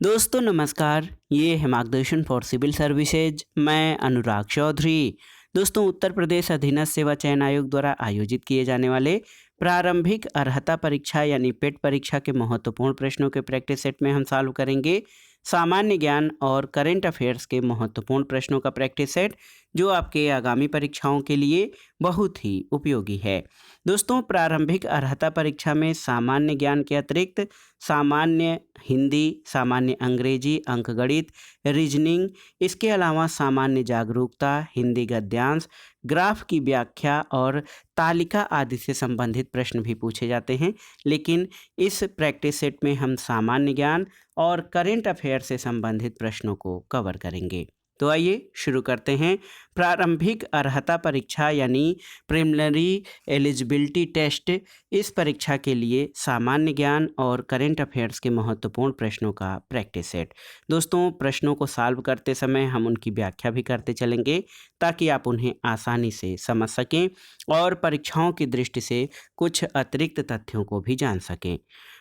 दोस्तों नमस्कार, ये है मार्गदर्शन फॉर सिविल सर्विसेज। मैं अनुराग चौधरी। दोस्तों उत्तर प्रदेश अधीनस्थ सेवा चयन आयोग द्वारा आयोजित किए जाने वाले प्रारंभिक अर्हता परीक्षा यानी पेट परीक्षा के महत्वपूर्ण प्रश्नों के प्रैक्टिस सेट में हम सॉल्व करेंगे सामान्य ज्ञान और करंट अफेयर्स के महत्वपूर्ण प्रश्नों का प्रैक्टिस सेट, जो आपके आगामी परीक्षाओं के लिए बहुत ही उपयोगी है। दोस्तों प्रारंभिक अर्हता परीक्षा में सामान्य ज्ञान के अतिरिक्त सामान्य हिंदी, सामान्य अंग्रेजी, अंकगणित, रीजनिंग, इसके अलावा सामान्य जागरूकता, हिंदी गद्यांश, ग्राफ की व्याख्या और तालिका आदि से संबंधित प्रश्न भी पूछे जाते हैं। लेकिन इस प्रैक्टिस सेट में हम सामान्य ज्ञान और करंट अफेयर से संबंधित प्रश्नों को कवर करेंगे। तो आइए शुरू करते हैं। प्रारंभिक अर्हता परीक्षा यानी प्रिलिमिनरी एलिजिबिलिटी टेस्ट, इस परीक्षा के लिए सामान्य ज्ञान और करंट अफेयर्स के महत्वपूर्ण प्रश्नों का प्रैक्टिस सेट। दोस्तों प्रश्नों को सॉल्व करते समय हम उनकी व्याख्या भी करते चलेंगे ताकि आप उन्हें आसानी से समझ सकें और परीक्षाओं की दृष्टि से कुछ अतिरिक्त तथ्यों को भी जान सकें।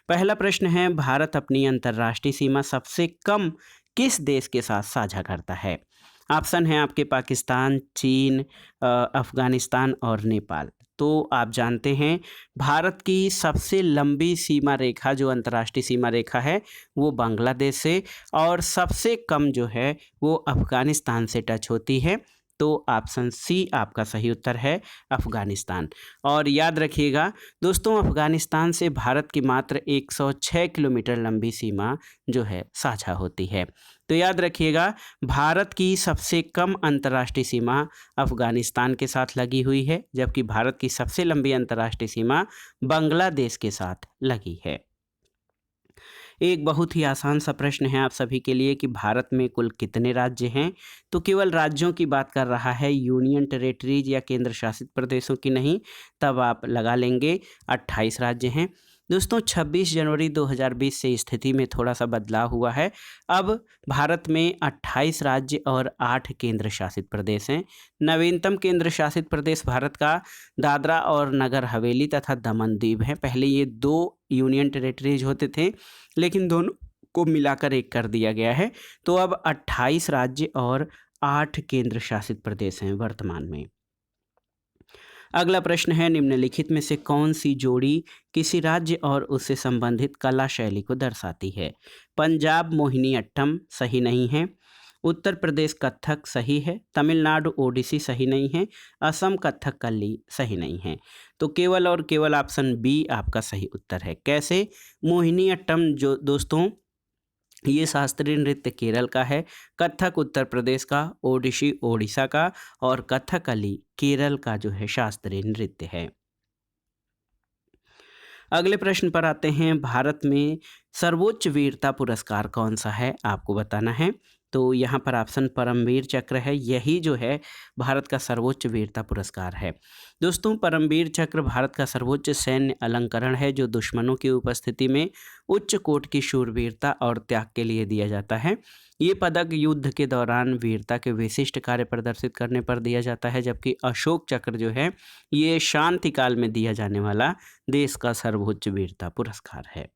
पहला प्रश्न है, भारत अपनी अंतर्राष्ट्रीय सीमा सबसे कम किस देश के साथ साझा करता है? ऑप्शन है आपके पाकिस्तान, चीन, अफगानिस्तान और नेपाल। तो आप जानते हैं भारत की सबसे लंबी सीमा रेखा, जो अंतर्राष्ट्रीय सीमा रेखा है, वो बांग्लादेश से और सबसे कम जो है वो अफगानिस्तान से टच होती है। तो ऑप्शन सी आपका सही उत्तर है, अफगानिस्तान। और याद रखिएगा दोस्तों, अफगानिस्तान से भारत की मात्र 106 किलोमीटर लंबी सीमा जो है साझा होती है। तो याद रखिएगा भारत की सबसे कम अंतर्राष्ट्रीय सीमा अफगानिस्तान के साथ लगी हुई है, जबकि भारत की सबसे लंबी अंतर्राष्ट्रीय सीमा बांग्लादेश के साथ लगी है। एक बहुत ही आसान सा प्रश्न है आप सभी के लिए कि भारत में कुल कितने राज्य हैं? तो केवल राज्यों की बात कर रहा है, यूनियन टेरिटरीज या केंद्र शासित प्रदेशों की नहीं। तब आप लगा लेंगे 28 राज्य हैं। दोस्तों 26 जनवरी 2020 से स्थिति में थोड़ा सा बदलाव हुआ है। अब भारत में 28 राज्य और 8 केंद्र शासित प्रदेश हैं। नवीनतम केंद्र शासित प्रदेश भारत का दादरा और नगर हवेली तथा दमन दीव है। पहले ये 2 यूनियन टेरिटरीज होते थे, लेकिन दोनों को मिलाकर एक कर दिया गया है। तो अब 28 राज्य और 8 केंद्र शासित प्रदेश हैं वर्तमान में। अगला प्रश्न है, निम्नलिखित में से कौन सी जोड़ी किसी राज्य और उससे संबंधित कला शैली को दर्शाती है? पंजाब मोहिनीअट्टम सही नहीं है, उत्तर प्रदेश कथक सही है, तमिलनाडु ओडिसी सही नहीं है, असम कथकली सही नहीं है। तो केवल और केवल ऑप्शन बी आपका सही उत्तर है। कैसे? मोहिनीअट्टम जो दोस्तों ये शास्त्रीय नृत्य केरल का है, कथक उत्तर प्रदेश का, ओडिसी ओडिशा का और कथकली केरल का जो है शास्त्रीय नृत्य है। अगले प्रश्न पर आते हैं, भारत में सर्वोच्च वीरता पुरस्कार कौन सा है? आपको बताना है। तो यहाँ पर ऑप्शन परमवीर चक्र है, यही जो है भारत का सर्वोच्च वीरता पुरस्कार है। दोस्तों परमवीर चक्र भारत का सर्वोच्च सैन्य अलंकरण है, जो दुश्मनों की उपस्थिति में उच्च कोटि की शूरवीरता और त्याग के लिए दिया जाता है। ये पदक युद्ध के दौरान वीरता के विशिष्ट कार्य प्रदर्शित करने पर दिया जाता है, जबकि अशोक चक्र जो है ये शांति काल में दिया जाने वाला देश का सर्वोच्च वीरता पुरस्कार है।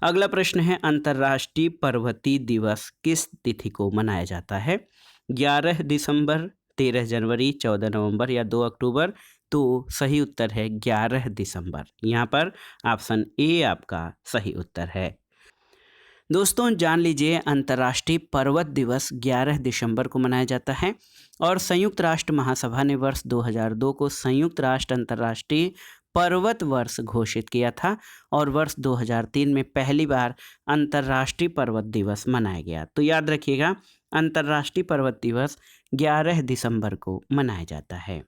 अगला प्रश्न है, अंतर्राष्ट्रीय पर्वतीय दिवस किस तिथि को मनाया जाता है? 11 दिसंबर, 13 जनवरी, 14 नवंबर या 2 अक्टूबर? तो सही उत्तर है 11 दिसंबर। यहाँ पर ऑप्शन ए आपका सही उत्तर है। दोस्तों जान लीजिए, अंतर्राष्ट्रीय पर्वत दिवस 11 दिसंबर को मनाया जाता है और संयुक्त राष्ट्र महासभा ने वर्ष 2002 को संयुक्त राष्ट्र अंतर्राष्ट्रीय पर्वत वर्ष घोषित किया था और वर्ष 2003 में पहली बार अंतर्राष्ट्रीय पर्वत दिवस मनाया गया। तो याद रखिएगा अंतर्राष्ट्रीय पर्वत दिवस 11 दिसंबर को मनाया जाता है।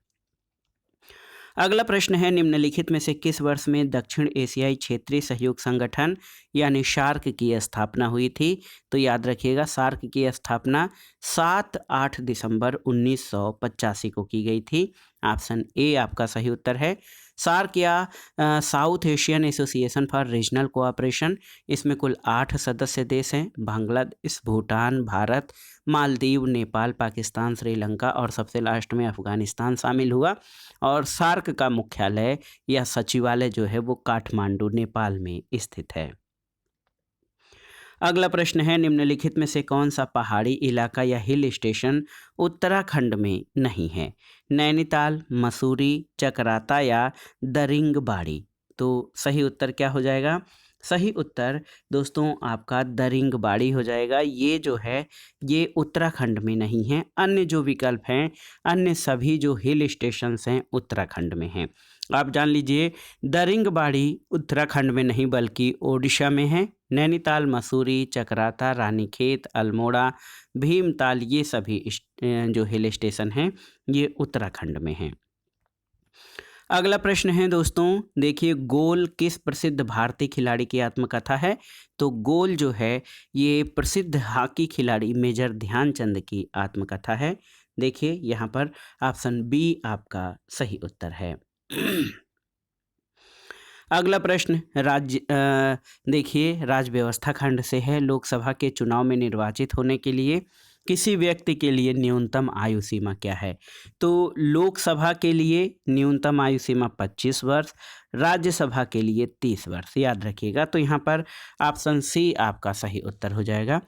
अगला प्रश्न है, निम्नलिखित में से किस वर्ष में दक्षिण एशियाई क्षेत्रीय सहयोग संगठन यानी सार्क की स्थापना हुई थी? तो याद रखिएगा सार्क की स्थापना 7-8 दिसंबर 1985 को की गई थी। ऑप्शन ए आपका सही उत्तर है। सार्क या south Asian association for regional cooperation, इसमें कुल 8 सदस्य देश हैं, बांग्लादेश, भूटान, भारत, मालदीव, नेपाल, पाकिस्तान, श्रीलंका और सबसे लास्ट में अफगानिस्तान शामिल हुआ। और सार्क का मुख्यालय या सचिवालय जो है वो काठमांडू नेपाल में स्थित है। अगला प्रश्न है, निम्नलिखित में से कौन सा पहाड़ी इलाका या हिल स्टेशन उत्तराखंड में नहीं है? नैनीताल, मसूरी, चकराता या दरिंगबाड़ी? तो सही उत्तर क्या हो जाएगा? सही उत्तर दोस्तों आपका दरिंगबाड़ी हो जाएगा। ये जो है ये उत्तराखंड में नहीं है। अन्य जो विकल्प हैं, अन्य सभी जो हिल स्टेशंस हैं उत्तराखंड में हैं। आप जान लीजिए, दरिंगबाड़ी उत्तराखंड में नहीं बल्कि ओडिशा में है। नैनीताल, मसूरी, चकराता, रानीखेत, अल्मोड़ा, भीमताल ये सभी जो हिल स्टेशन हैं ये उत्तराखंड में हैं। अगला प्रश्न है दोस्तों, देखिए, गोल किस प्रसिद्ध भारतीय खिलाड़ी की आत्मकथा है? तो गोल जो है ये प्रसिद्ध हॉकी खिलाड़ी मेजर ध्यानचंद की आत्मकथा है। देखिए यहाँ पर ऑप्शन बी आपका सही उत्तर है। अगला प्रश्न देखिए, राज्य व्यवस्था खंड से है। लोकसभा के चुनाव में निर्वाचित होने के लिए किसी व्यक्ति के लिए न्यूनतम आयु सीमा क्या है? तो लोकसभा के लिए न्यूनतम आयु सीमा 25 वर्ष, राज्यसभा के लिए 30 वर्ष। याद रखिएगा, तो यहाँ पर ऑप्शन सी आपका सही उत्तर हो जाएगा।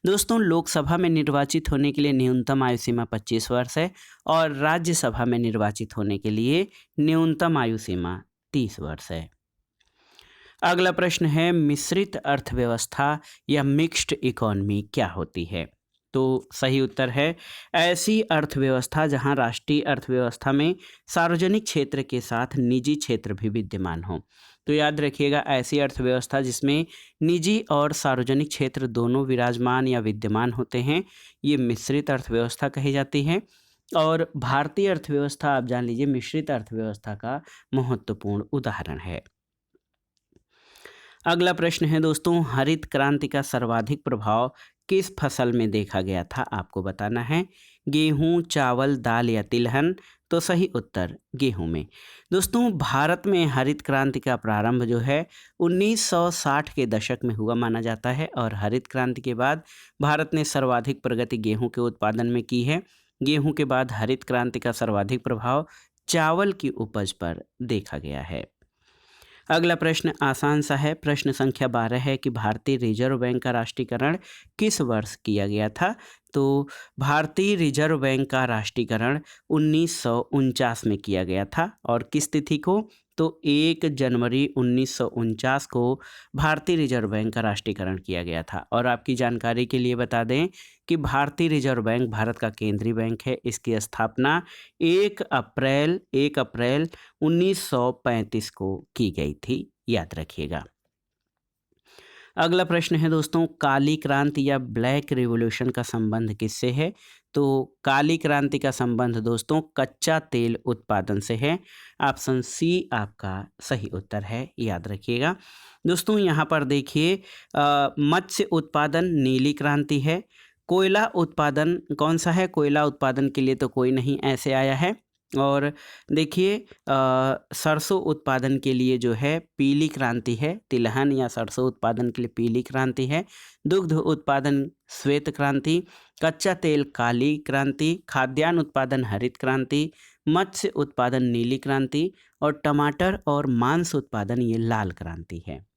दोस्तों, लोकसभा में निर्वाचित होने के लिए न्यूनतम आयु सीमा 25 वर्ष है और राज्यसभा में निर्वाचित होने के लिए न्यूनतम आयु सीमा 30 वर्ष है। अगला प्रश्न है, मिश्रित अर्थव्यवस्था या मिक्स्ड इकोनॉमी क्या होती है? तो सही उत्तर है, ऐसी अर्थव्यवस्था जहां राष्ट्रीय अर्थव्यवस्था में सार्वजनिक क्षेत्र के साथ निजी क्षेत्र भी विद्यमान हो। तो याद रखिएगा, ऐसी अर्थव्यवस्था जिसमें निजी और सार्वजनिक क्षेत्र दोनों विराजमान या विद्यमान होते हैं, ये मिश्रित अर्थव्यवस्था कही जाती है। और भारतीय अर्थव्यवस्था आप जान लीजिए मिश्रित अर्थव्यवस्था का महत्वपूर्ण उदाहरण है। अगला प्रश्न है दोस्तों, हरित क्रांति का सर्वाधिक प्रभाव किस फसल में देखा गया था? आपको बताना है। गेहूं, चावल, दाल या तिलहन? तो सही उत्तर गेहूं में। दोस्तों, भारत में हरित क्रांति का प्रारंभ जो है 1960 के दशक में हुआ माना जाता है और हरित क्रांति के बाद भारत ने सर्वाधिक प्रगति गेहूं के उत्पादन में की है। गेहूं के बाद हरित क्रांति का सर्वाधिक प्रभाव चावल की उपज पर देखा गया है। अगला प्रश्न आसान सा है। प्रश्न संख्या 12 है कि भारतीय रिजर्व बैंक का राष्ट्रीयकरण किस वर्ष किया गया था? तो भारतीय रिजर्व बैंक का राष्ट्रीयकरण 1949 में किया गया था। और किस तिथि को? तो 1 जनवरी 1949 को भारतीय रिजर्व बैंक का राष्ट्रीयकरण किया गया था। और आपकी जानकारी के लिए बता दें कि भारतीय रिजर्व बैंक भारत का केंद्रीय बैंक है। इसकी स्थापना 1 अप्रैल 1935 को की गई थी। याद रखिएगा। अगला प्रश्न है दोस्तों, काली क्रांति या ब्लैक रिवॉल्यूशन का संबंध किससे है? तो काली क्रांति का संबंध दोस्तों कच्चा तेल उत्पादन से है। ऑप्शन सी आपका सही उत्तर है। याद रखिएगा। दोस्तों, यहाँ पर देखिए, मत्स्य उत्पादन नीली क्रांति है। कोयला उत्पादन कौन सा है? कोयला उत्पादन के लिए तो कोई नहीं ऐसे आया है। और देखिए, सरसों उत्पादन के लिए जो है पीली क्रांति है। तिलहन या सरसों उत्पादन के लिए पीली क्रांति है। दुग्ध उत्पादन श्वेत क्रांति, कच्चा तेल काली क्रांति, खाद्यान्न उत्पादन हरित क्रांति, मत्स्य उत्पादन नीली क्रांति और टमाटर और मांस उत्पादन ये लाल क्रांति है।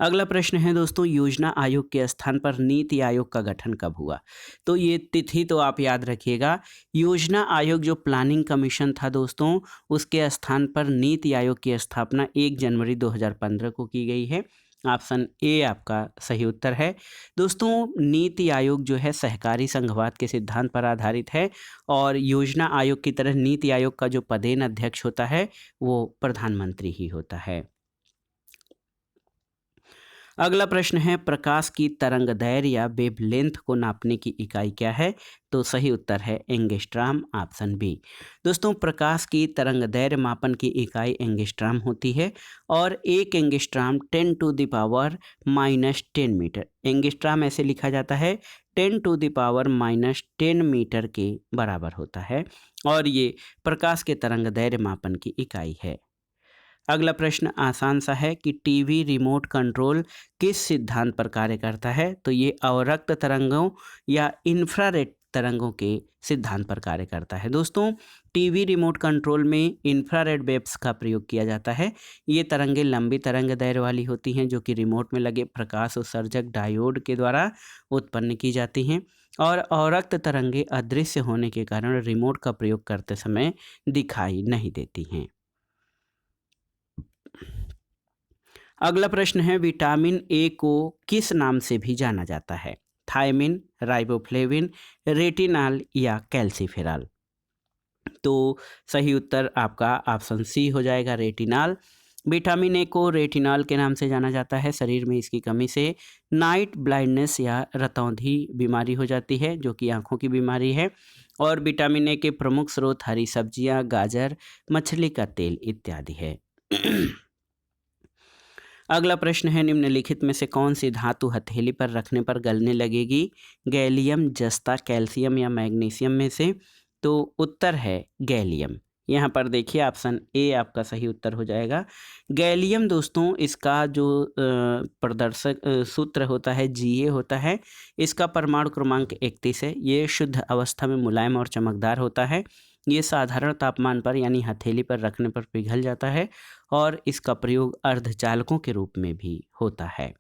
अगला प्रश्न है दोस्तों, योजना आयोग के स्थान पर नीति आयोग का गठन कब हुआ? तो ये तिथि तो आप याद रखिएगा। योजना आयोग जो प्लानिंग कमीशन था दोस्तों, उसके स्थान पर नीति आयोग की स्थापना 1 जनवरी 2015 को की गई है। ऑप्शन ए आपका सही उत्तर है। दोस्तों, नीति आयोग जो है सहकारी संघवाद के सिद्धांत पर आधारित है और योजना आयोग की तरह नीति आयोग का जो पदेन अध्यक्ष होता है वो प्रधानमंत्री ही होता है। अगला प्रश्न है, प्रकाश की तरंगदैर्घ्य या वेवलेंथ को नापने की इकाई क्या है? तो सही उत्तर है एंगस्ट्राम। Option B. दोस्तों, प्रकाश की तरंगदैर्घ्य मापन की इकाई एंगस्ट्राम होती है और एक एंगस्ट्राम 10⁻⁻10 मीटर। एंगस्ट्राम ऐसे लिखा जाता है 10⁻⁻10 मीटर के बराबर होता है और ये प्रकाश के तरंगदैर्घ्य मापन की इकाई है। अगला प्रश्न आसान सा है कि टीवी रिमोट कंट्रोल किस सिद्धांत पर कार्य करता है? तो ये अवरक्त तरंगों या इंफ्रारेड तरंगों के सिद्धांत पर कार्य करता है। दोस्तों, टीवी रिमोट कंट्रोल में इंफ्रारेड वेव्स का प्रयोग किया जाता है। ये तरंगें लंबी तरंग दैर्ध्य वाली होती हैं जो कि रिमोट में लगे प्रकाश उत्सर्जक डायोड के द्वारा उत्पन्न की जाती हैं और अवरक्त तरंगें अदृश्य होने के कारण रिमोट का प्रयोग करते समय दिखाई नहीं देती हैं। अगला प्रश्न है, विटामिन ए को किस नाम से भी जाना जाता है? थायमिन, राइबोफ्लेविन, रेटिनॉल या कैल्सिफेरॉल? तो सही उत्तर आपका ऑप्शन सी हो जाएगा, रेटिनॉल। विटामिन ए को रेटिनॉल के नाम से जाना जाता है। शरीर में इसकी कमी से नाइट ब्लाइंडनेस या रतौंधी बीमारी हो जाती है जो कि आंखों की बीमारी है। और विटामिन ए के प्रमुख स्रोत हरी सब्जियां, गाजर, मछली का तेल इत्यादि है। अगला प्रश्न है, निम्नलिखित में से कौन सी धातु हथेली पर रखने पर गलने लगेगी? गैलियम, जस्ता, कैल्शियम या मैग्नीशियम में से? तो उत्तर है गैलियम। यहाँ पर देखिए ऑप्शन ए आपका सही उत्तर हो जाएगा। गैलियम दोस्तों, इसका जो प्रदर्शक सूत्र होता है Ga होता है। इसका परमाणु क्रमांक 31 है। ये शुद्ध अवस्था में मुलायम और चमकदार होता है। ये साधारण तापमान पर यानी हथेली पर रखने पर पिघल जाता है और इसका प्रयोग अर्धचालकों के रूप में भी होता है।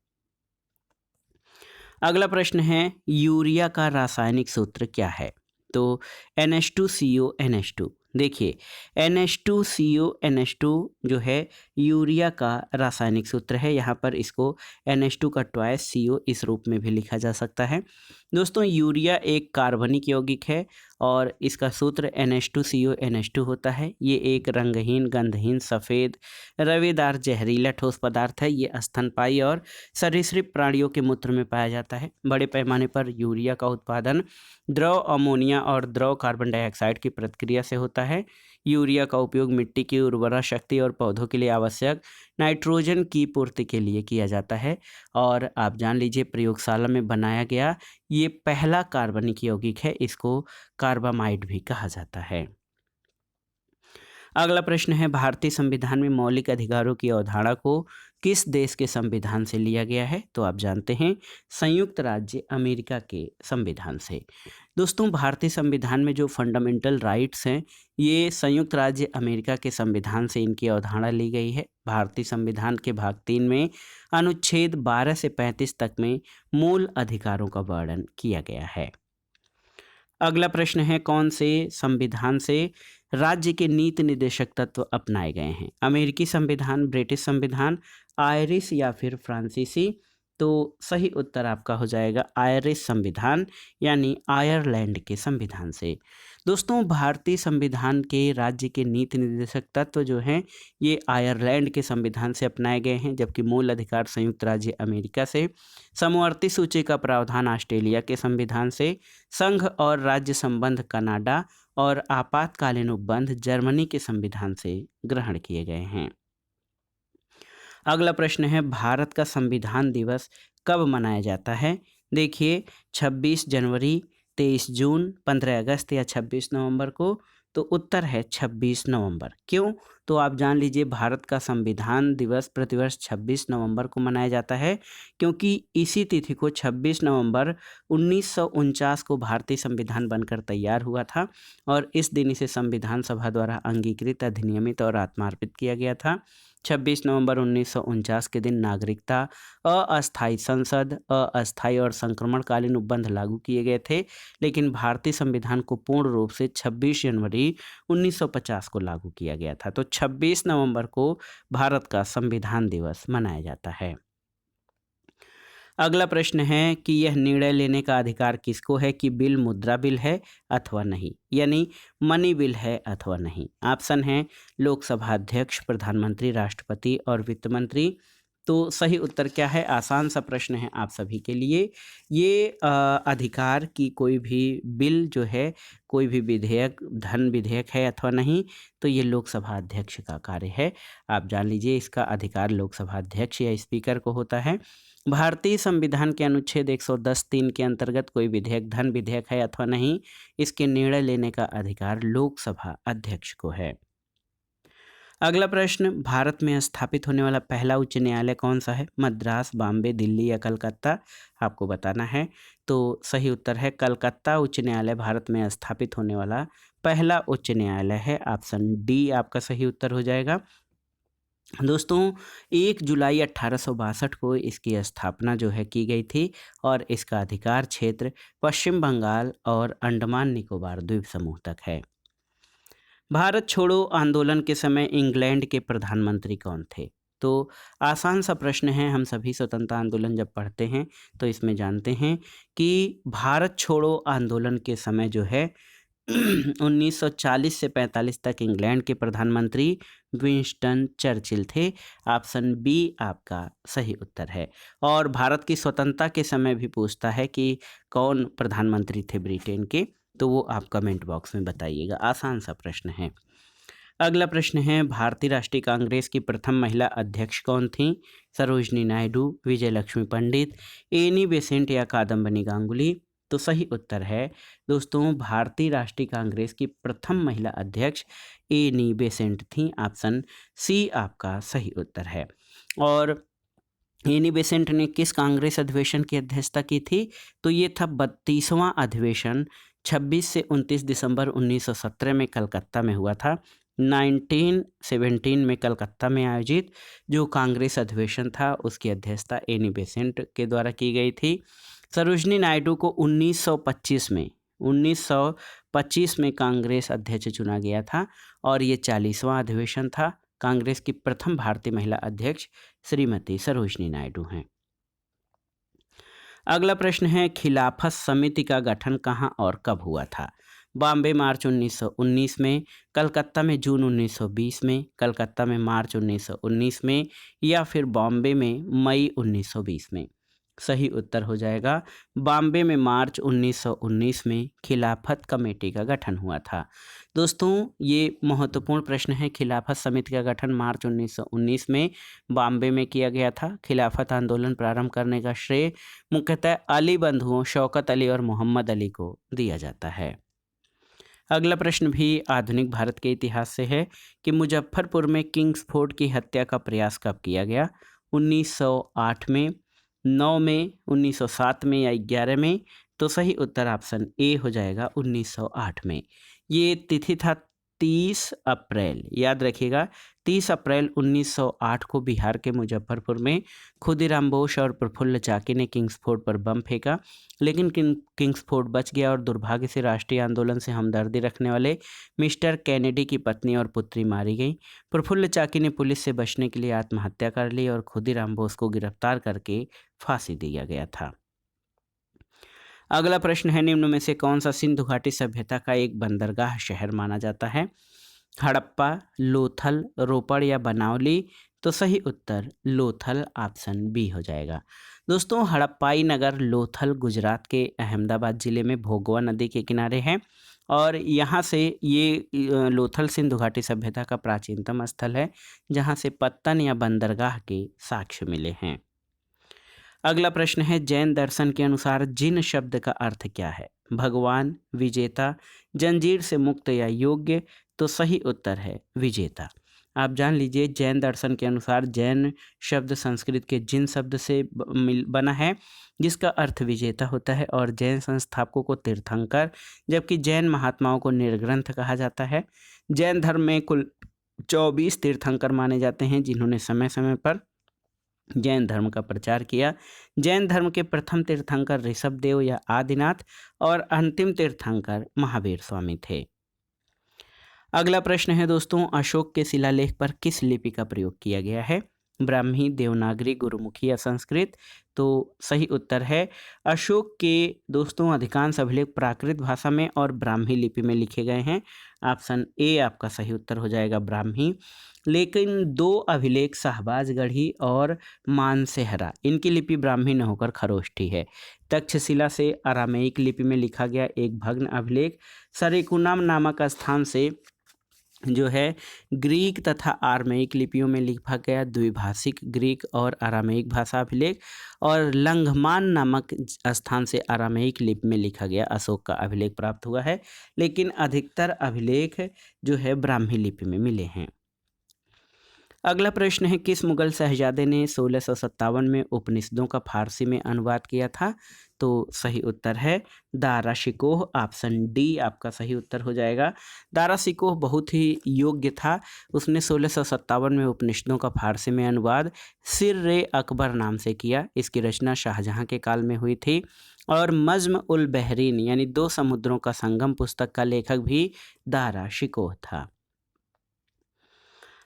अगला प्रश्न है, यूरिया का रासायनिक सूत्र क्या है? तो NH2CONH2। देखिए, NH2CONH2 जो है यूरिया का रासायनिक सूत्र है। यहाँ पर इसको NH2 का ट्वाइस CO इस रूप में भी लिखा जा सकता है। दोस्तों, यूरिया एक कार्बनिक यौगिक है और इसका सूत्र NH2CONH2 होता है। ये एक रंगहीन, गंधहीन, सफ़ेद, रवेदार, जहरीला ठोस पदार्थ है। ये स्तनपायी और सरीसृप प्राणियों के मूत्र में पाया जाता है। बड़े पैमाने पर यूरिया का उत्पादन द्रव अमोनिया और द्रव कार्बन डाइऑक्साइड की प्रतिक्रिया से होता है। यूरिया का उपयोग मिट्टी की उर्वरा शक्ति और पौधों के लिए आवश्यक नाइट्रोजन की पूर्ति के लिए किया जाता है। और आप जान लीजिए, प्रयोगशाला में बनाया गया ये पहला कार्बनिक यौगिक है। इसको कार्बामाइड भी कहा जाता है। अगला प्रश्न है, भारतीय संविधान में मौलिक अधिकारों की अवधारणा को किस देश के संविधान से लिया गया है? तो आप जानते हैं, संयुक्त राज्य अमेरिका के संविधान से। दोस्तों, भारतीय संविधान में जो फंडामेंटल राइट्स हैं, ये संयुक्त राज्य अमेरिका के संविधान से इनकी अवधारणा ली गई है। भारतीय संविधान के भाग 3 में अनुच्छेद 12 से 35 तक में मूल अधिकारों का वर्णन किया गया है। अगला प्रश्न है, कौन से संविधान से राज्य के नीति निर्देशक तत्व अपनाए गए हैं? अमेरिकी संविधान, ब्रिटिश संविधान, आयरिश या फिर फ्रांसीसी? तो सही उत्तर आपका हो जाएगा आयरिश संविधान यानी आयरलैंड के संविधान से। दोस्तों, भारतीय संविधान के राज्य के नीति निर्देशक तत्व जो हैं, ये आयरलैंड के संविधान से अपनाए गए हैं, जबकि मूल अधिकार संयुक्त राज्य अमेरिका से। समवर्ती सूची का प्रावधान ऑस्ट्रेलिया के संविधान से। संघ और राज्य संबंध कनाडा और आपातकालीन उपबंध जर्मनी के संविधान से ग्रहण किए गए हैं। अगला प्रश्न है, भारत का संविधान दिवस कब मनाया जाता है? देखिए, 26 जनवरी, 23 जून, 15 अगस्त या 26 नवंबर को? तो उत्तर है 26 नवंबर। क्यों? तो आप जान लीजिए, भारत का संविधान दिवस प्रतिवर्ष 26 नवंबर को मनाया जाता है क्योंकि इसी तिथि को 26 नवंबर 1949 को भारतीय संविधान बनकर तैयार हुआ था और इस दिन इसे संविधान सभा द्वारा अंगीकृत, अधिनियमित और आत्मार्पित किया गया था। 26 नवंबर 1949 के दिन नागरिकता, अस्थायी संसद, अस्थायी और संक्रमणकालीन उपबंध लागू किए गए थे, लेकिन भारतीय संविधान को पूर्ण रूप से 26 जनवरी 1950 को लागू किया गया था। तो 26 नवंबर को भारत का संविधान दिवस मनाया जाता है। अगला प्रश्न है कि यह निर्णय लेने का अधिकार किसको है कि बिल मुद्रा बिल है अथवा नहीं, यानी मनी बिल है अथवा नहीं? ऑप्शन है लोकसभा अध्यक्ष, प्रधानमंत्री, राष्ट्रपति और वित्त मंत्री। तो सही उत्तर क्या है? आसान सा प्रश्न है आप सभी के लिए। ये अधिकार की कोई भी बिल जो है, कोई भी विधेयक, धन विधेयक है अथवा नहीं, तो ये लोकसभा अध्यक्ष का कार्य है। आप जान लीजिए, इसका अधिकार लोकसभा अध्यक्ष या स्पीकर को होता है। भारतीय संविधान के अनुच्छेद 110(3) के अंतर्गत कोई विधेयक धन विधेयक है अथवा नहीं, इसके निर्णय लेने का अधिकार लोकसभा अध्यक्ष को है। अगला प्रश्न, भारत में स्थापित होने वाला पहला उच्च न्यायालय कौन सा है? मद्रास, बॉम्बे, दिल्ली या कलकत्ता? आपको बताना है। तो सही उत्तर है कलकत्ता उच्च न्यायालय भारत में स्थापित होने वाला पहला उच्च न्यायालय है। ऑप्शन डी आपका सही उत्तर हो जाएगा। दोस्तों 1 जुलाई 1862 को इसकी स्थापना जो है की गई थी और इसका अधिकार क्षेत्र पश्चिम बंगाल और अंडमान निकोबार द्वीप समूह तक है। भारत छोड़ो आंदोलन के समय इंग्लैंड के प्रधानमंत्री कौन थे? तो आसान सा प्रश्न है, हम सभी स्वतंत्रता आंदोलन जब पढ़ते हैं तो इसमें जानते हैं कि भारत छोड़ो आंदोलन के समय जो है 1940 से 45 तक इंग्लैंड के प्रधानमंत्री विंस्टन चर्चिल थे। ऑप्शन बी आपका सही उत्तर है। और भारत की स्वतंत्रता के समय भी पूछता है कि कौन प्रधानमंत्री थे ब्रिटेन के, तो वो आप कमेंट बॉक्स में बताइएगा। आसान सा प्रश्न है। अगला प्रश्न है, भारतीय राष्ट्रीय कांग्रेस की प्रथम महिला अध्यक्ष कौन थी? सरोजनी नायडू, विजय लक्ष्मी पंडित, एनी बेसेंट या कादम्बनी गांगुली? तो सही उत्तर है दोस्तों, भारतीय राष्ट्रीय कांग्रेस की प्रथम महिला अध्यक्ष एनी बेसेंट थी। ऑप्शन सी आपका सही उत्तर है। और एनी बेसेंट ने किस कांग्रेस अधिवेशन की अध्यक्षता की थी? तो ये था 32वां अधिवेशन, 26 से 29 दिसंबर 1917 में कलकत्ता में हुआ था। 1917 में कलकत्ता में आयोजित जो कांग्रेस अधिवेशन था उसकी अध्यक्षता एनी बेसेंट के द्वारा की गई थी। सरोजनी नायडू को 1925 में कांग्रेस अध्यक्ष चुना गया था और ये 40वां अधिवेशन था। कांग्रेस की प्रथम भारतीय महिला अध्यक्ष श्रीमती सरोजनी नायडू हैं। अगला प्रश्न है, खिलाफत समिति का गठन कहाँ और कब हुआ था? बॉम्बे मार्च 1919 में, कलकत्ता में जून 1920 में, कलकत्ता में मार्च 1919 में या फिर बॉम्बे में मई 1920 में? सही उत्तर हो जाएगा बॉम्बे में मार्च 1919 में खिलाफत कमेटी का गठन हुआ था। दोस्तों ये महत्वपूर्ण प्रश्न है। खिलाफत समिति का गठन मार्च 1919 में बॉम्बे में किया गया था। खिलाफत आंदोलन प्रारंभ करने का श्रेय मुख्यतः अली बंधुओं शौकत अली और मोहम्मद अली को दिया जाता है। अगला प्रश्न भी आधुनिक भारत के इतिहास से है कि मुजफ्फरपुर में किंग्सफोर्ड की हत्या का प्रयास कब किया गया? 1908 में, 9 में, 1907 में या 11 में? तो सही उत्तर ऑप्शन ए हो जाएगा 1908 में। ये तिथि था 30 अप्रैल, याद रखिएगा 30 अप्रैल 1908 को बिहार के मुजफ्फरपुर में खुदीराम बोस और प्रफुल्ल चाकी ने किंग्सफोर्ड पर बम फेंका, लेकिन किंग्सफोर्ड बच गया और दुर्भाग्य से राष्ट्रीय आंदोलन से हमदर्दी रखने वाले मिस्टर कैनेडी की पत्नी और पुत्री मारी गई। प्रफुल्ल चाकी ने पुलिस से बचने के लिए आत्महत्या कर ली और खुदीराम बोस को गिरफ्तार करके फांसी दिया गया था। अगला प्रश्न है, निम्न में से कौन सा सिंधु घाटी सभ्यता का एक बंदरगाह शहर माना जाता है? हड़प्पा, लोथल, रोपड़ या बनावली? तो सही उत्तर लोथल ऑप्शन बी हो जाएगा। दोस्तों हड़प्पाई नगर लोथल गुजरात के अहमदाबाद जिले में भोगवा नदी के किनारे है और यहाँ से ये लोथल सिंधु घाटी सभ्यता का प्राचीनतम स्थल है जहाँ से पत्तन या बंदरगाह के साक्ष्य मिले हैं। अगला प्रश्न है, जैन दर्शन के अनुसार जिन शब्द का अर्थ क्या है? भगवान, विजेता, जंजीर से मुक्त या योग्य? तो सही उत्तर है विजेता। आप जान लीजिए जैन दर्शन के अनुसार जैन शब्द संस्कृत के जिन शब्द से बना है जिसका अर्थ विजेता होता है और जैन संस्थापकों को तीर्थंकर जबकि जैन महात्माओं को निर्ग्रंथ कहा जाता है। जैन धर्म में कुल 24 तीर्थंकर माने जाते हैं जिन्होंने समय समय पर जैन धर्म का प्रचार किया। जैन धर्म के प्रथम तीर्थंकर ऋषभदेव या आदिनाथ और अंतिम तीर्थंकर महावीर स्वामी थे। अगला प्रश्न है दोस्तों, अशोक के शिलालेख पर किस लिपि का प्रयोग किया गया है? ब्राह्मी, देवनागरी, गुरुमुखी या संस्कृत? तो सही उत्तर है अशोक के दोस्तों अधिकांश अभिलेख प्राकृत भाषा में और ब्राह्मी लिपि में लिखे गए हैं। ऑप्शन ए आपका सही उत्तर हो जाएगा ब्राह्मी। लेकिन 2 अभिलेख शाहबाजगढ़ी और मानसेहरा इनकी लिपि ब्राह्मी न होकर खरोष्ठी है। तक्षशिला से अरामेइक लिपि में लिखा गया एक भग्न अभिलेख सरेकुनाम नामक स्थान से जो है ग्रीक तथा आरामेइक लिपियों में लिखा गया द्विभाषिक ग्रीक और आरामेइक भाषा अभिलेख और लंघमान नामक स्थान से आरामेइक लिपि में लिखा गया अशोक का अभिलेख प्राप्त हुआ है। लेकिन अधिकतर अभिलेख जो है ब्राह्मी लिपि में मिले हैं। अगला प्रश्न है, किस मुगल शहजादे ने 1657 में उपनिषदों का फारसी में अनुवाद किया था? तो सही उत्तर है दारा शिकोह, ऑप्शन डी आपका सही उत्तर हो जाएगा। दारा शिकोह बहुत ही योग्य था। उसने 1657 में उपनिषदों का फारसी में अनुवाद सिर अकबर नाम से किया। इसकी रचना शाहजहां के काल में हुई थी। और मज्म उल बहरीन यानी दो समुद्रों का संगम पुस्तक का लेखक भी दारा शिकोह था।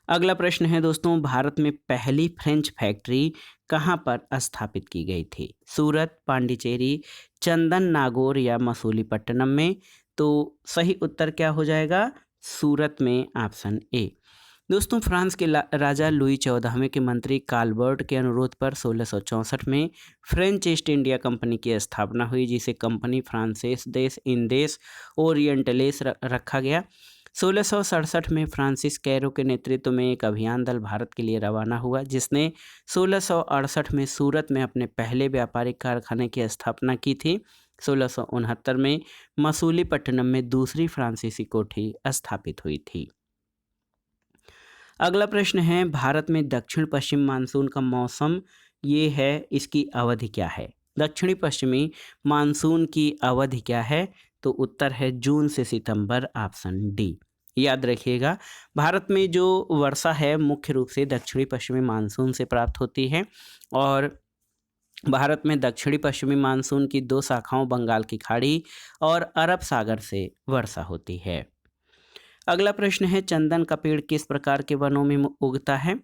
अगला प्रश्न है दोस्तों, भारत में पहली फ्रेंच फैक्ट्री कहाँ पर स्थापित की गई थी? सूरत, पांडिचेरी, चंदन नागौर या मसूलीपट्टनम में? तो सही उत्तर क्या हो जाएगा? सूरत में, ऑप्शन ए। दोस्तों, फ्रांस के राजा लुई 14वें के मंत्री काल्बर्ट के अनुरोध पर 1664 में फ्रेंच ईस्ट इंडिया कंपनी की स्थापना हुई, जिसे कंपनी फ्रांसेस देश इंदेस ओरिएंटलेस रखा गया। 1667 में फ्रांसिस कैरो के नेतृत्व में एक अभियान दल भारत के लिए रवाना हुआ, जिसने 1668 में सूरत में अपने पहले व्यापारिक कारखाने की स्थापना की थी। 1669 में मसूलीपट्टनम में दूसरी फ्रांसीसी कोठी स्थापित हुई थी। अगला प्रश्न है, भारत में दक्षिण पश्चिम मानसून का मौसम ये है, इसकी अवधि क्या है? दक्षिणी पश्चिमी मानसून की अवधि क्या है? तो उत्तर है जून से सितंबर, ऑप्शन डी। याद रखिएगा, भारत में जो वर्षा है मुख्य रूप से दक्षिणी पश्चिमी मानसून से प्राप्त होती है। और भारत में दक्षिणी पश्चिमी मानसून की दो शाखाओं बंगाल की खाड़ी और अरब सागर से वर्षा होती है। अगला प्रश्न है, चंदन का पेड़ किस प्रकार के वनों में उगता है?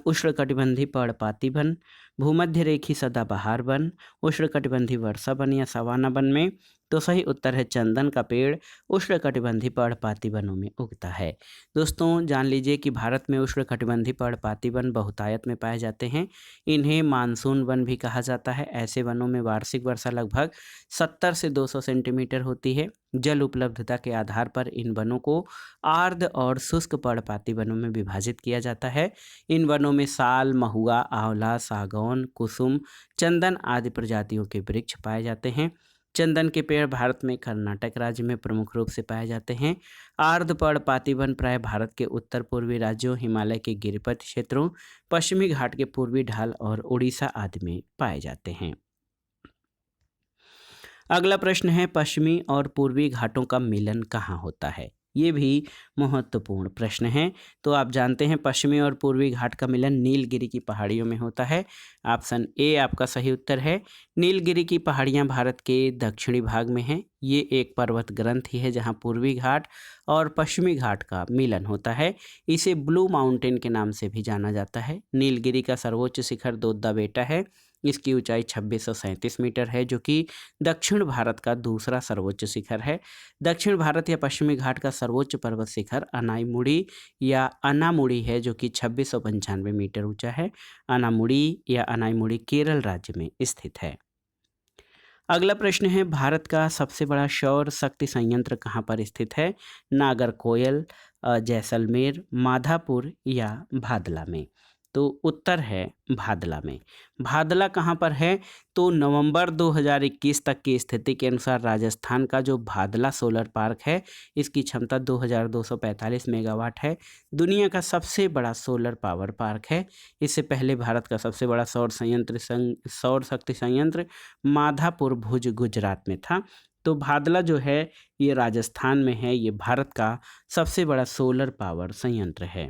उष्णकटिबंधीय पर्णपाती वन, भूमध्य रेखी सदाबहार वन, उष्णकटिबंधीय वर्षा वन या सवाना वन में? तो सही उत्तर है चंदन का पेड़ उष्णकटिबंधीय पर्णपाती वनों में उगता है। दोस्तों, जान लीजिए कि भारत में उष्णकटिबंधीय पर्णपाती वन बहुतायत में पाए जाते हैं। इन्हें मानसून वन भी कहा जाता है। ऐसे वनों में वार्षिक वर्षा लगभग 70 से 200 सेंटीमीटर होती है। जल उपलब्धता के आधार पर इन वनों को आर्द्र और शुष्क पर्णपाती वनों में विभाजित किया जाता है। इन वनों में साल, महुआ, आंवला, सागौन, कुसुम, चंदन आदि प्रजातियों के वृक्ष पाए जाते हैं। चंदन के पेड़ भारत में कर्नाटक राज्य में प्रमुख रूप से पाए जाते हैं। आर्द्र पर्णपाती वन प्राय भारत के उत्तर पूर्वी राज्यों, हिमालय के गिरिपथ क्षेत्रों, पश्चिमी घाट के पूर्वी ढाल और उड़ीसा आदि में पाए जाते हैं। अगला प्रश्न है, पश्चिमी और पूर्वी घाटों का मिलन कहाँ होता है? ये भी महत्वपूर्ण प्रश्न है। तो आप जानते हैं पश्चिमी और पूर्वी घाट का मिलन नीलगिरी की पहाड़ियों में होता है। ऑप्शन ए आपका सही उत्तर है। नीलगिरी की पहाड़ियाँ भारत के दक्षिणी भाग में हैं। ये एक पर्वत ग्रंथि है जहाँ पूर्वी घाट और पश्चिमी घाट का मिलन होता है। इसे ब्लू माउंटेन के नाम से भी जाना जाता है। नीलगिरी का सर्वोच्च शिखर दोद्दा बेटा है। इसकी ऊंचाई 2637 मीटर है, जो कि दक्षिण भारत का दूसरा सर्वोच्च शिखर है। दक्षिण भारत या पश्चिमी घाट का सर्वोच्च पर्वत शिखर अनाईमुड़ी या अनामुड़ी है, जो कि 2695 मीटर ऊंचा है। अनामुड़ी या अनाईमुड़ी केरल राज्य में स्थित है। अगला प्रश्न है, भारत का सबसे बड़ा सौर शक्ति संयंत्र कहाँ पर स्थित है? नागरकोयल, जैसलमेर, माधापुर या भादला में? तो उत्तर है भादला में। भादला कहाँ पर है? तो नवंबर 2021 तक की स्थिति के अनुसार राजस्थान का जो भादला सोलर पार्क है, इसकी क्षमता 2245 मेगावाट है। दुनिया का सबसे बड़ा सोलर पावर पार्क है। इससे पहले भारत का सबसे बड़ा सौर शक्ति संयंत्र माधापुर भुज गुजरात में था। तो भादला जो है ये राजस्थान में है। ये भारत का सबसे बड़ा सोलर पावर संयंत्र है।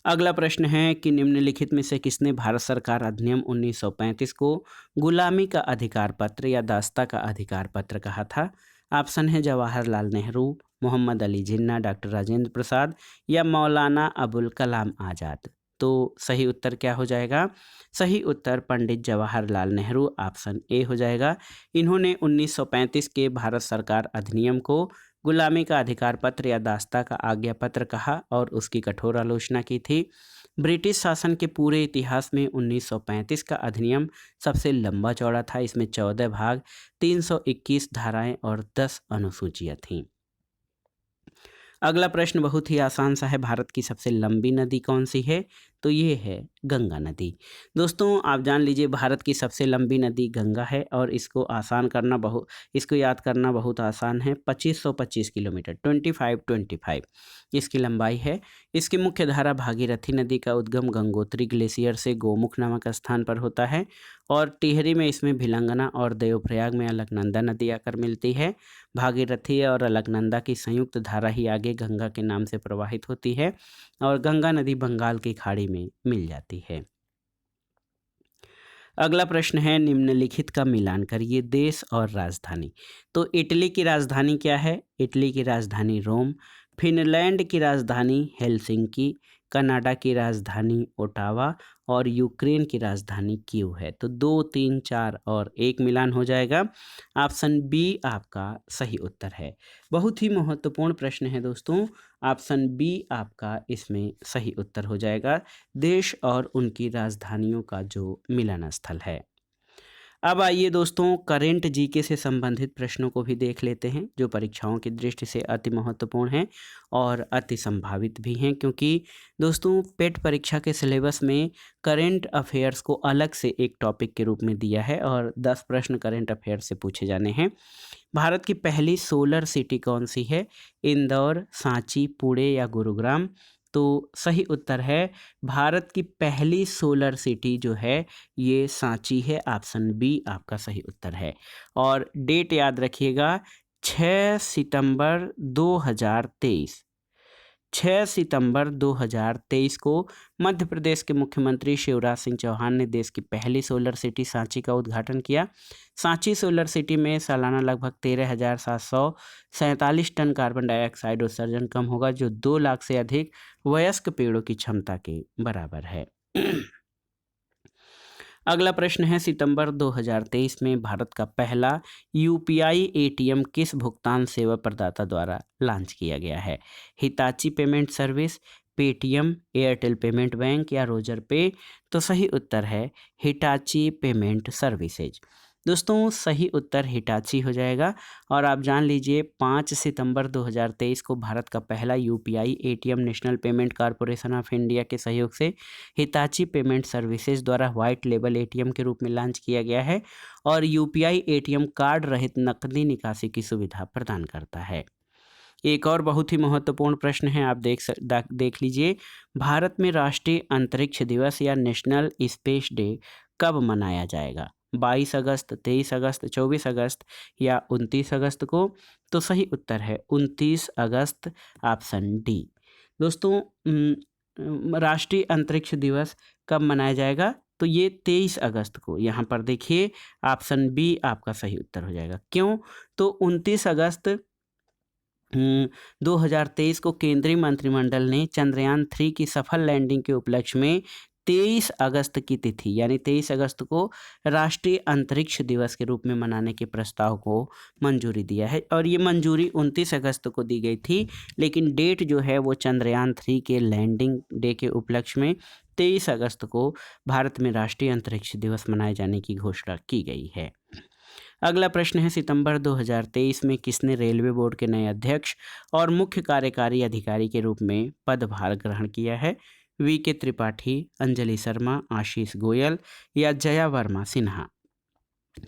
अगला प्रश्न है कि निम्नलिखित में से किसने भारत सरकार अधिनियम 1935 को गुलामी का अधिकार पत्र या दास्ता का अधिकार पत्र कहा था? ऑप्शन है जवाहरलाल नेहरू, मोहम्मद अली जिन्ना, डॉक्टर राजेंद्र प्रसाद या मौलाना अबुल कलाम आज़ाद। तो सही उत्तर क्या हो जाएगा? सही उत्तर पंडित जवाहरलाल नेहरू, ऑप्शन ए हो जाएगा। इन्होंने 1935 के भारत सरकार अधिनियम को गुलामी का अधिकार पत्र या दास्ता का आज्ञा पत्र कहा और उसकी कठोर आलोचना की थी। ब्रिटिश शासन के पूरे इतिहास में 1935 का अधिनियम सबसे लंबा चौड़ा था। इसमें 14 भाग, 321 धाराएं और 10 अनुसूचियां थीं। अगला प्रश्न बहुत ही आसान सा है, भारत की सबसे लंबी नदी कौन सी है? तो ये है गंगा नदी। दोस्तों आप जान लीजिए भारत की सबसे लंबी नदी गंगा है और इसको याद करना बहुत आसान है। 2525 किलोमीटर 2525 इसकी लंबाई है। इसकी मुख्य धारा भागीरथी नदी का उद्गम गंगोत्री ग्लेशियर से गोमुख नामक स्थान पर होता है और टिहरी में इसमें भिलंगना और देवप्रयाग में अलकनंदा नदी आकर मिलती है। भागीरथी और अलकनंदा की संयुक्त धारा ही आगे गंगा के नाम से प्रवाहित होती है और गंगा नदी बंगाल की खाड़ी में मिल जाती है। अगला प्रश्न है निम्नलिखित का मिलान करिए देश और राजधानी। तो इटली की राजधानी क्या है? इटली की राजधानी रोम, फिनलैंड की राजधानी हेलसिंकी, कनाडा की राजधानी ओटावा और यूक्रेन की राजधानी कीव है। तो 2, 3, 4 और 1 मिलान हो जाएगा। ऑप्शन बी आपका सही उत्तर है। बहुत ही महत्वपूर्ण प्रश्न है दोस्तों। ऑप्शन बी आपका इसमें सही उत्तर हो जाएगा। देश और उनकी राजधानियों का जो मिलन स्थल है। अब आइए दोस्तों करेंट जीके से संबंधित प्रश्नों को भी देख लेते हैं जो परीक्षाओं की दृष्टि से अति महत्वपूर्ण हैं और अति संभावित भी हैं, क्योंकि दोस्तों पेट परीक्षा के सिलेबस में करेंट अफेयर्स को अलग से एक टॉपिक के रूप में दिया है और 10 प्रश्न करेंट अफेयर्स से पूछे जाने हैं। भारत की पहली सोलर सिटी कौन सी है? इंदौर, सांची, पुणे या गुरुग्राम? तो सही उत्तर है भारत की पहली सोलर सिटी जो है ये सांची है। ऑप्शन बी आपका सही उत्तर है। और डेट याद रखिएगा 6 सितंबर 2023। 6 सितंबर 2023 को मध्य प्रदेश के मुख्यमंत्री शिवराज सिंह चौहान ने देश की पहली सोलर सिटी सांची का उद्घाटन किया। सांची सोलर सिटी में सालाना लगभग 13,747 टन कार्बन डाइऑक्साइड उत्सर्जन कम होगा, जो 2 लाख से अधिक वयस्क पेड़ों की क्षमता के बराबर है। अगला प्रश्न है सितंबर 2023 में भारत का पहला यूपीआई एटीएम किस भुगतान सेवा प्रदाता द्वारा लॉन्च किया गया है? Hitachi payment service, Paytm, Airtel payment bank या रोजर पे? तो सही उत्तर है हिटाची पेमेंट सर्विसेज। दोस्तों सही उत्तर हिटाची हो जाएगा। और आप जान लीजिए 5 सितंबर 2023 को भारत का पहला UPI ATM national payment corporation of India के सहयोग से हिताची पेमेंट सर्विसेज द्वारा व्हाइट लेबल एटीएम के रूप में लॉन्च किया गया है और यूपीआई एटीएम कार्ड रहित नकदी निकासी की सुविधा प्रदान करता है। एक और बहुत ही महत्वपूर्ण प्रश्न है, आप देख लीजिए। भारत में राष्ट्रीय अंतरिक्ष दिवस या नेशनल स्पेस डे कब मनाया जाएगा? 22 अगस्त, 23 अगस्त, 24 अगस्त या 29 अगस्त को? तो सही उत्तर है 29 अगस्त, ऑप्शन डी। दोस्तों राष्ट्रीय अंतरिक्ष दिवस कब मनाया जाएगा? तो ये 23 अगस्त को। यहाँ पर देखिए ऑप्शन बी आपका सही उत्तर हो जाएगा। क्यों? तो 29 अगस्त 2023 को केंद्रीय मंत्रिमंडल ने चंद्रयान 3 की सफल लैंडिंग के उपलक्ष्य में 23 अगस्त की तिथि यानी 23 अगस्त को राष्ट्रीय अंतरिक्ष दिवस के रूप में मनाने के प्रस्ताव को मंजूरी दिया है। और ये मंजूरी 29 अगस्त को दी गई थी, लेकिन डेट जो है वो चंद्रयान 3 के लैंडिंग डे के उपलक्ष्य में 23 अगस्त को भारत में राष्ट्रीय अंतरिक्ष दिवस मनाए जाने की घोषणा की गई है। अगला प्रश्न है सितंबर 2023 में किसने रेलवे बोर्ड के नए अध्यक्ष और मुख्य कार्यकारी अधिकारी के रूप में पदभार ग्रहण किया है? वी.के. त्रिपाठी, अंजलि शर्मा, आशीष गोयल या जया वर्मा सिन्हा?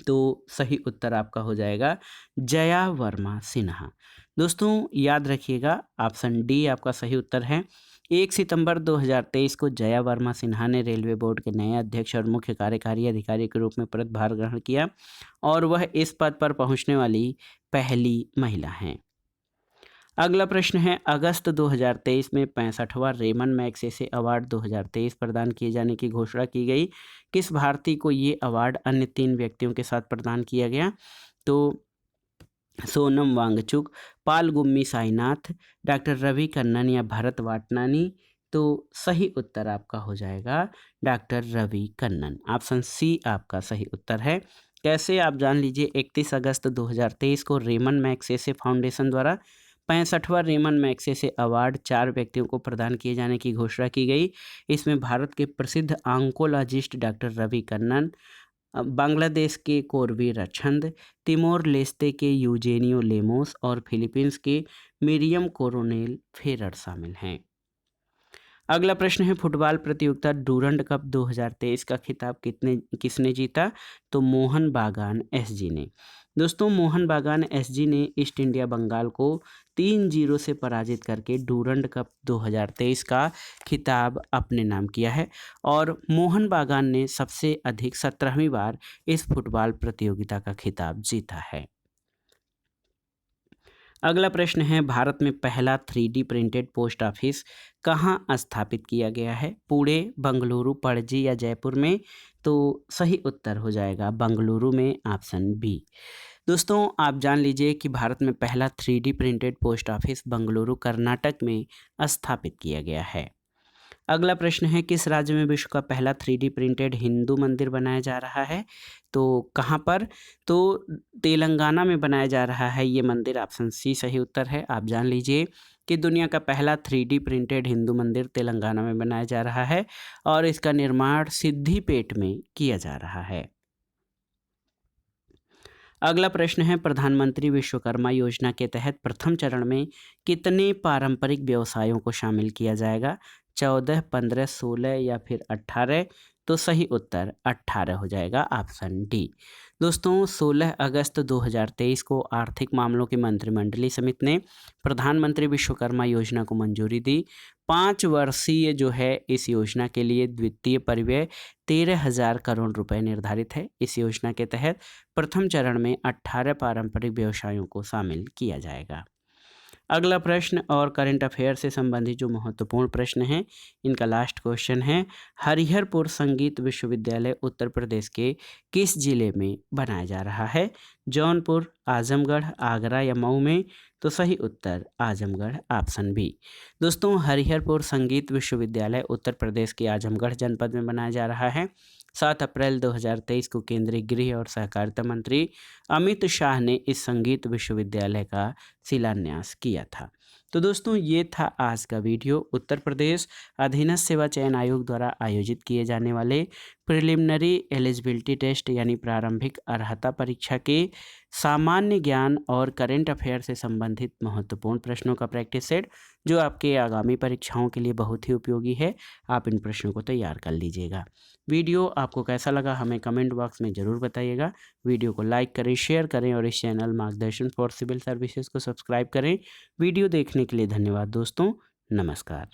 तो सही उत्तर आपका हो जाएगा जया वर्मा सिन्हा। दोस्तों याद रखिएगा ऑप्शन डी आपका सही उत्तर है। 1 सितंबर 2023 को जया वर्मा सिन्हा ने रेलवे बोर्ड के नए अध्यक्ष और मुख्य कार्यकारी अधिकारी के रूप में पदभार ग्रहण किया और वह इस पद पर पहुंचने वाली पहली महिला हैं। अगला प्रश्न है अगस्त 2023 में 65वां रेमन मैग्सेसे अवार्ड 2023 प्रदान किए जाने की घोषणा की गई। किस भारतीय को ये अवार्ड अन्य 3 व्यक्तियों के साथ प्रदान किया गया? तो सोनम वांगचुक, पाल गुम्मी साईनाथ, डॉक्टर रवि कन्नन या भरत वाटनानी? तो सही उत्तर आपका हो जाएगा doctor Ravi Kannan. Option C आपका सही उत्तर है। कैसे? आप जान लीजिए 31 अगस्त 2023 को रेमन मैग्सेसे फाउंडेशन द्वारा 65वां रेमन मैग्सेसे अवार्ड 4 व्यक्तियों को प्रदान किए जाने की घोषणा की गई। इसमें भारत के प्रसिद्ध ऑन्कोलॉजिस्ट डॉक्टर रवि कन्नन, बांग्लादेश के कोरवी रछंद, तिमोर लेस्ते के यूजेनियो लेमोस और फिलीपींस के मिरियम कोरोनेल फेरर शामिल हैं। अगला प्रश्न है फुटबॉल प्रतियोगिता डूरंड कप 2023 का खिताब किसने जीता? तो मोहन बागान एसजी ने। दोस्तों मोहन बागान एसजी ने ईस्ट इंडिया बंगाल को 3-0 से पराजित करके डूरंड कप 2023 का खिताब अपने नाम किया है और मोहन बागान ने सबसे अधिक 17वीं बार इस फुटबॉल प्रतियोगिता का खिताब जीता है। अगला प्रश्न है भारत में पहला 3D प्रिंटेड पोस्ट ऑफिस कहाँ स्थापित किया गया है? पुणे, बंगलुरु, पणजी या जयपुर में? तो सही उत्तर हो जाएगा बंगलुरु में, ऑप्शन बी। दोस्तों आप जान लीजिए कि भारत में पहला 3D printed post office Bengaluru Karnataka में स्थापित किया गया है। अगला प्रश्न है किस राज्य में विश्व का पहला 3D प्रिंटेड हिंदू मंदिर बनाया जा रहा है? तो कहाँ पर? तो तेलंगाना में बनाया जा रहा है ये मंदिर, ऑप्शन सी सही उत्तर है। आप जान लीजिए कि दुनिया का पहला 3D प्रिंटेड हिंदू मंदिर तेलंगाना में बनाया जा रहा है और इसका निर्माण सिद्धिपेट में किया जा रहा है। अगला प्रश्न है प्रधानमंत्री विश्वकर्मा योजना के तहत प्रथम चरण में कितने पारंपरिक व्यवसायों को शामिल किया जाएगा? 14, 15, 16 या फिर 18? तो सही उत्तर 18 हो जाएगा, ऑप्शन डी। दोस्तों 16 अगस्त 2023 को आर्थिक मामलों की मंत्रिमंडलीय समिति ने प्रधानमंत्री विश्वकर्मा योजना को मंजूरी दी। 5 वर्षीय जो है इस योजना के लिए द्वितीय परिव्यय 13,000 करोड़ रुपए निर्धारित है। इस योजना के तहत प्रथम चरण में 18 पारंपरिक व्यवसायों को शामिल किया जाएगा। अगला प्रश्न और करंट अफेयर से संबंधित जो महत्वपूर्ण प्रश्न हैं इनका लास्ट क्वेश्चन है हरिहरपुर संगीत विश्वविद्यालय उत्तर प्रदेश के किस जिले में बनाया जा रहा है? जौनपुर, आजमगढ़, आगरा या मऊ में? तो सही उत्तर आजमगढ़, ऑप्शन बी। दोस्तों हरिहरपुर संगीत विश्वविद्यालय उत्तर प्रदेश के आजमगढ़ जनपद में बनाया जा रहा है। 7 अप्रैल 2023 को केंद्रीय गृह और सहकारिता मंत्री अमित शाह ने इस संगीत विश्वविद्यालय का शिलान्यास किया था। तो दोस्तों ये था आज का वीडियो। उत्तर प्रदेश अधीनस्थ सेवा चयन आयोग द्वारा आयोजित किए जाने वाले प्रिलिमिनरी एलिजिबिलिटी टेस्ट यानी प्रारंभिक अर्हता परीक्षा के सामान्य ज्ञान और करेंट अफेयर से संबंधित महत्वपूर्ण प्रश्नों का प्रैक्टिस सेट जो आपके आगामी परीक्षाओं के लिए बहुत ही उपयोगी है। आप इन प्रश्नों को तैयार कर लीजिएगा। वीडियो आपको कैसा लगा हमें कमेंट बॉक्स में ज़रूर बताइएगा। वीडियो को लाइक करें, शेयर करें और इस चैनल मार्गदर्शन फॉर सिविल सर्विसेज को सब्सक्राइब करें। वीडियो देखने के लिए धन्यवाद दोस्तों। नमस्कार।